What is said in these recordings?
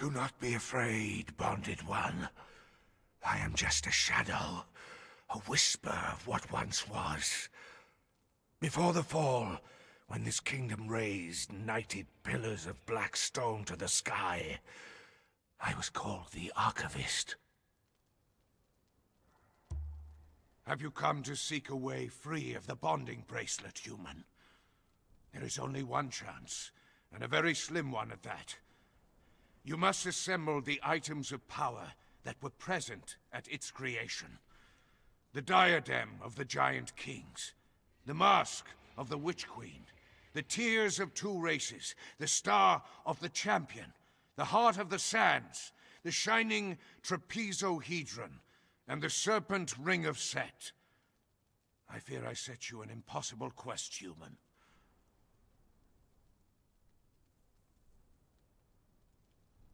Do not be afraid, bonded one. I am just a shadow, a whisper of what once was. Before the fall, when this kingdom raised knighted pillars of black stone to the sky, I was called the Archivist. Have you come to seek a way free of the bonding bracelet, human? There is only one chance, and a very slim one at that. You must assemble the items of power that were present at its creation. The diadem of the Giant Kings, the mask of the Witch Queen, the tears of two races, the star of the champion, the heart of the sands, the shining trapezohedron, and the serpent ring of Set. I fear I set you an impossible quest, human.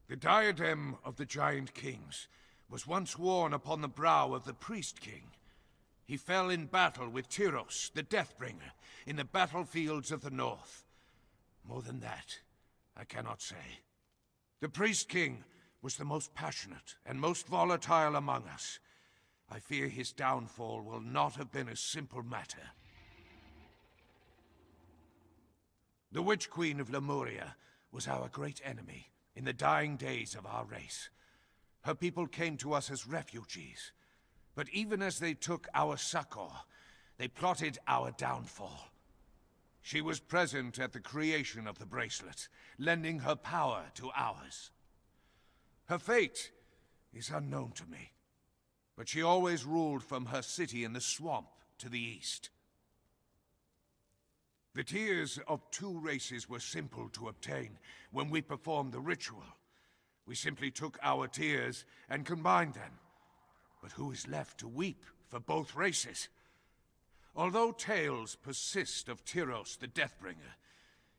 The diadem of the Giant Kings was once worn upon the brow of the Priest King. He fell in battle with Tyros, the Deathbringer, in the battlefields of the north. More than that, I cannot say. The Priest King was the most passionate and most volatile among us. I fear his downfall will not have been a simple matter. The Witch Queen of Lemuria was our great enemy in the dying days of our race. Her people came to us as refugees, but even as they took our succor, they plotted our downfall. She was present at the creation of the bracelet, lending her power to ours. Her fate is unknown to me, but she always ruled from her city in the swamp to the east. The tears of two races were simple to obtain when we performed the ritual. We simply took our tears and combined them. But who is left to weep for both races? Although tales persist of Tyros the Deathbringer,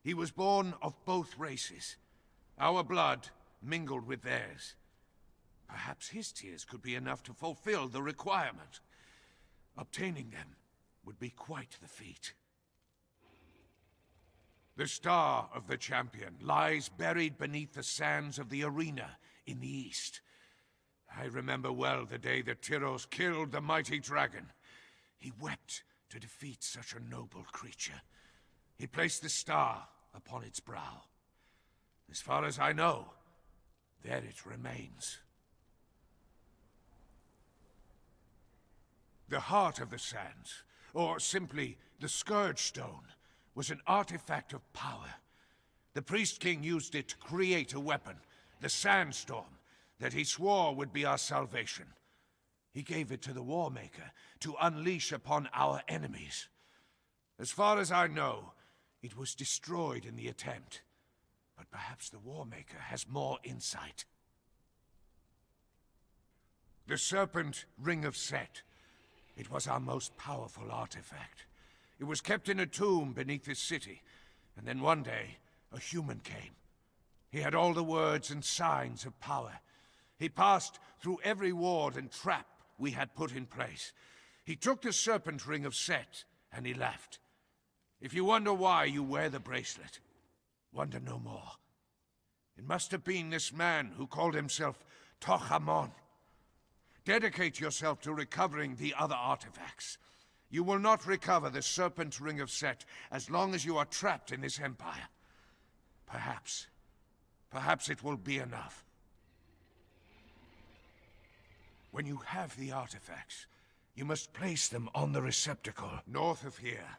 he was born of both races. Our blood mingled with theirs. Perhaps his tears could be enough to fulfill the requirement. Obtaining them would be quite the feat. The star of the champion lies buried beneath the sands of the arena in the east. I remember well the day that Tyros killed the mighty dragon. He wept to defeat such a noble creature. He placed the star upon its brow. As far as I know, there it remains. The heart of the sands, or simply the Scourge Stone, was an artifact of power. The Priest King used it to create a weapon, the Sandstorm, that he swore would be our salvation. He gave it to the Warmaker to unleash upon our enemies. As far as I know, it was destroyed in the attempt. But perhaps the Warmaker has more insight. The Serpent Ring of Set. It was our most powerful artifact. It was kept in a tomb beneath this city, and then one day, a human came. He had all the words and signs of power. He passed through every ward and trap we had put in place. He took the Serpent Ring of Set, and he left. If you wonder why you wear the bracelet, wonder no more. It must have been this man who called himself Tochamon. Dedicate yourself to recovering the other artifacts. You will not recover the Serpent Ring of Set as long as you are trapped in this empire. Perhaps it will be enough. When you have the artifacts, you must place them on the receptacle north of here.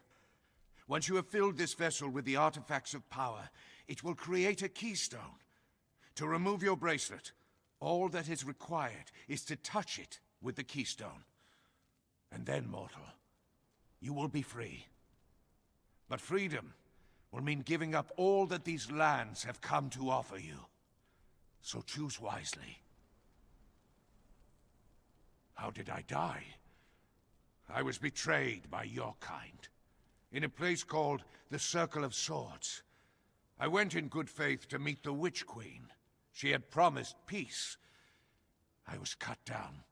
Once you have filled this vessel with the artifacts of power, it will create a keystone. To remove your bracelet, all that is required is to touch it with the keystone. And then, mortal, you will be free. But freedom will mean giving up all that these lands have come to offer you. So choose wisely. How did I die? I was betrayed by your kind. In a place called the Circle of Swords. I went in good faith to meet the Witch Queen. She had promised peace. I was cut down.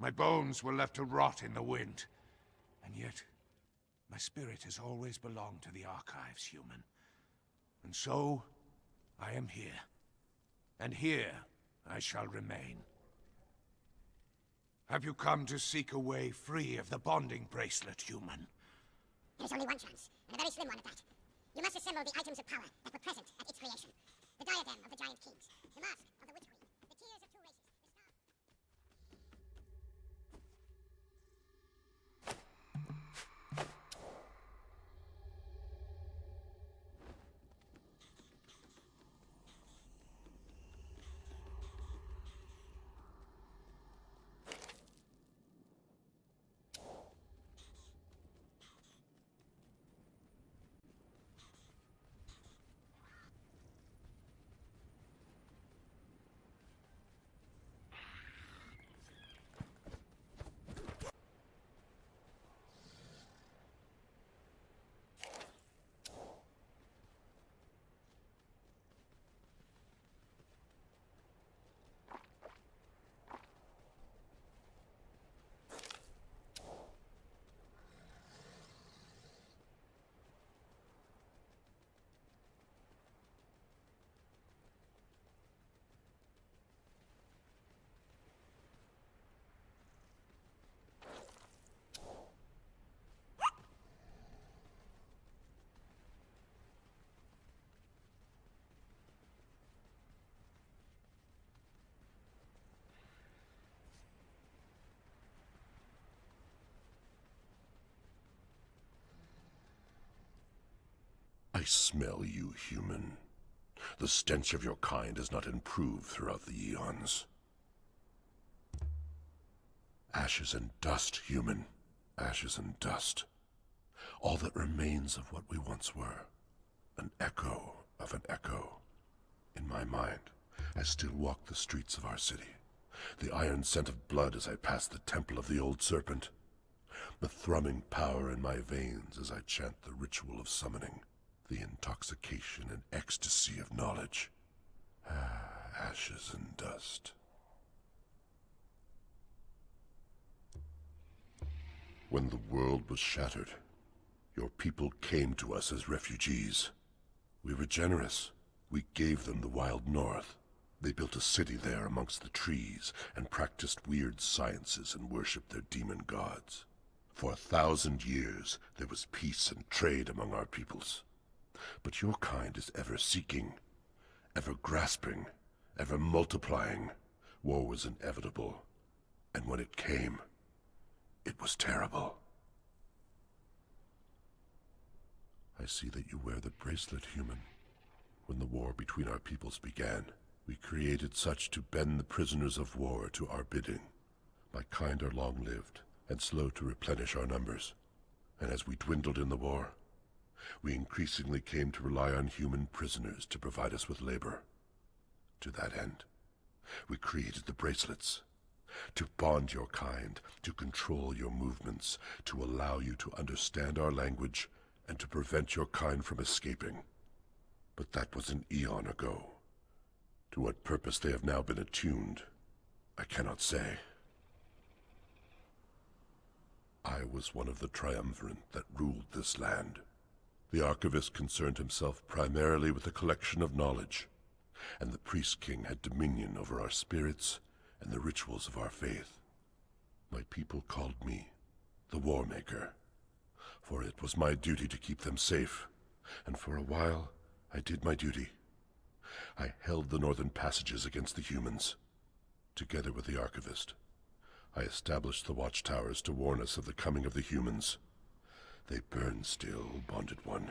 My bones were left to rot in the wind. And yet, my spirit has always belonged to the Archives, human. And so, I am here. And here I shall remain. Have you come to seek a way free of the bonding bracelet, human? There's only one chance, and a very slim one at that. You must assemble the items of power that were present at its creation. The diadem of the Giant Kings, the mask of the Witch Queen, the tears of two races, the star... I smell you, human. The stench of your kind has not improved throughout the eons. Ashes and dust, human. Ashes and dust. All that remains of what we once were. An echo of an echo. In my mind, I still walk the streets of our city. The iron scent of blood as I pass the temple of the old serpent. The thrumming power in my veins as I chant the ritual of summoning. The intoxication and ecstasy of knowledge. Ashes and dust. When the world was shattered, your people came to us as refugees. We were generous. We gave them the wild north. They built a city there amongst the trees and practiced weird sciences and worshipped their demon gods. For 1,000 years, there was peace and trade among our peoples. But your kind is ever seeking, ever grasping, ever multiplying. War was inevitable, and when it came, it was terrible. I see that you wear the bracelet, human. When the war between our peoples began, we created such to bend the prisoners of war to our bidding. My kind are long-lived and slow to replenish our numbers, and as we dwindled in the war, we increasingly came to rely on human prisoners to provide us with labor. To that end, we created the bracelets, to bond your kind, to control your movements, to allow you to understand our language, and to prevent your kind from escaping. But that was an eon ago. To what purpose they have now been attuned, I cannot say. I was one of the triumvirate that ruled this land. The Archivist concerned himself primarily with the collection of knowledge, and the Priest King had dominion over our spirits and the rituals of our faith. My people called me the War Maker, for it was my duty to keep them safe, and for a while I did my duty. I held the northern passages against the humans. Together with the Archivist, I established the watchtowers to warn us of the coming of the humans. They burn still, Bonded One.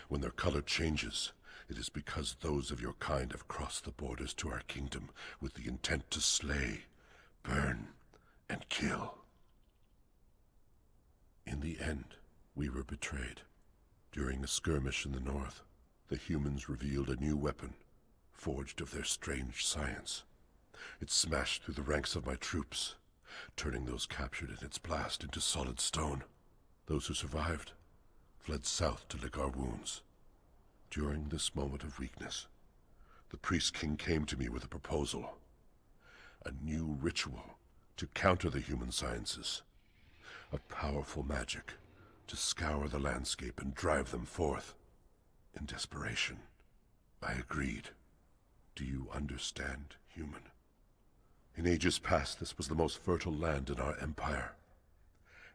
When their color changes, it is because those of your kind have crossed the borders to our kingdom with the intent to slay, burn, and kill. In the end, we were betrayed. During a skirmish in the north, the humans revealed a new weapon, forged of their strange science. It smashed through the ranks of my troops, turning those captured in its blast into solid stone. Those who survived fled south to lick our wounds. During this moment of weakness, the Priest King came to me with a proposal. A new ritual to counter the human sciences. A powerful magic to scour the landscape and drive them forth. In desperation, I agreed. Do you understand, human? In ages past, this was the most fertile land in our empire.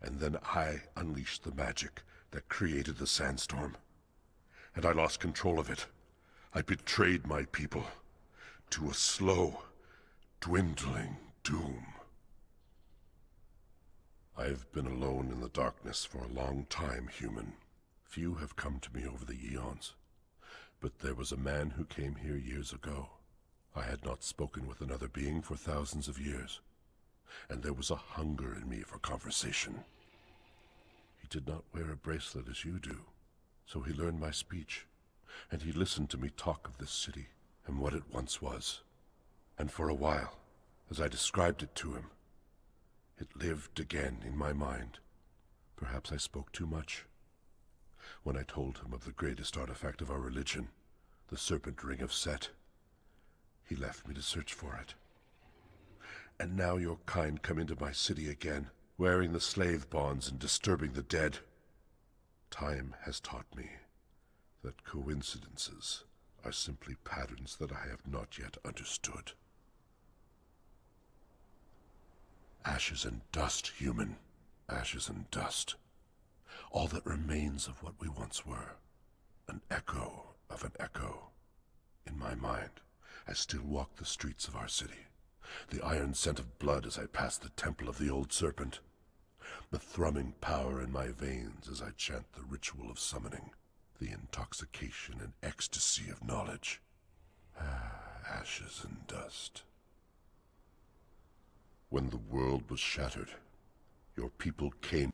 And then I unleashed the magic that created the sandstorm. And I lost control of it. I betrayed my people to a slow, dwindling doom. I've been alone in the darkness for a long time, human. Few have come to me over the eons. But there was a man who came here years ago. I had not spoken with another being for thousands of years, and there was a hunger in me for conversation. He did not wear a bracelet as you do, so he learned my speech, and he listened to me talk of this city and what it once was. And for a while, as I described it to him, it lived again in my mind. Perhaps I spoke too much. When I told him of the greatest artifact of our religion, the serpent ring of Set, he left me to search for it. And now your kind come into my city again, wearing the slave bonds and disturbing the dead. Time has taught me that coincidences are simply patterns that I have not yet understood. Ashes and dust, human. Ashes and dust. All that remains of what we once were. An echo of an echo. In my mind, I still walk the streets of our city. The iron scent of blood as I pass the temple of the old serpent. The thrumming power in my veins as I chant the ritual of summoning. The intoxication and ecstasy of knowledge. Ashes and dust. When the world was shattered, your people came